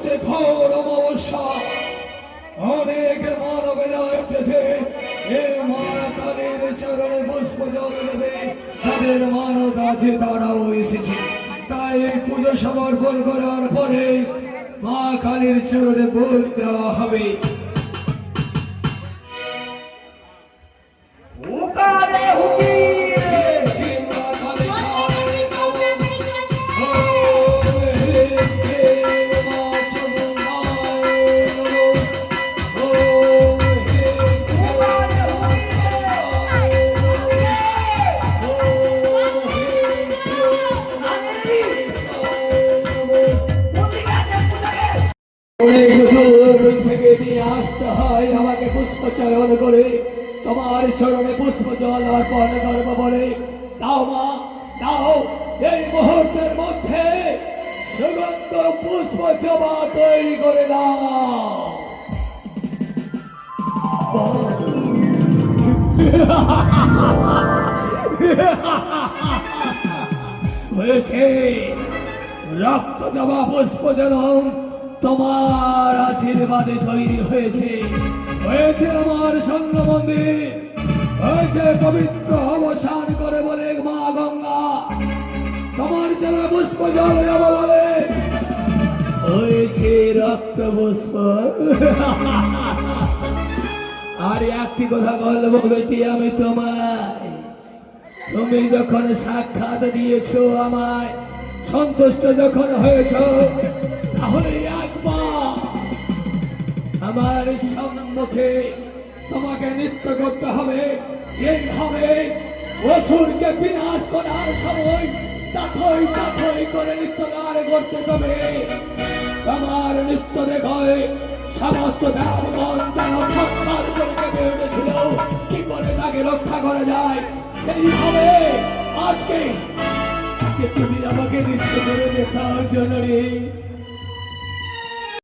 হচ্ছে ঘোর অমাবস্যা। অনেক মানবেরা এসেছে এ মা কালীর চরণে পুষ্প জল দেবে। যাদের মানত আছে তারাও এসেছে। তাই এই পুজো সমর্পণ করার পরে মা কালীর চরণে ভোগ দেওয়া হবে। থেকে নিয়ে আসতে হয় আমাকে পুষ্প চয়ন করে তোমার চরণে পুষ্প জল অর্পণ করবো বলে। দাও মা দাও, এই মুহূর্তের মধ্যে সুগন্ধ পুষ্প জবা তৈরি করে দাও। হয়েছে রক্ত জবা পুষ্প যেন তোমার আশীর্বাদে তৈরি হয়েছে। হয়েছে আমার স্বর্ণ মন্দির, হয়েছে পবিত্র অবসান করে বলে মা গঙ্গা তোমার যেন পুষ্প জল যাবো বলে। হয়েছে রক্ত পুষ্প। আর একটি কথা বলবো বেটি আমি তোমায়, তুমি যখন সাক্ষাৎ দিয়েছো আমায়, সন্তুষ্ট যখন হয়েছ, তাহলে একবার আমার সম্মুখে তোমাকে নৃত্য করতে হবে। যেভাবে অসুরকে বিনাশ করার সময় তাথই তাথই করে নৃত্য গান করতে হবে। তোমার নৃত্য দেখে সমস্ত দেবগণ যেন থরথর করে কেঁপে উঠেছিল। কি করে তাকে রক্ষা করা যায় সেইভাবে আজকে তুমি আমাকে নৃত্য করে দেখাও জননী।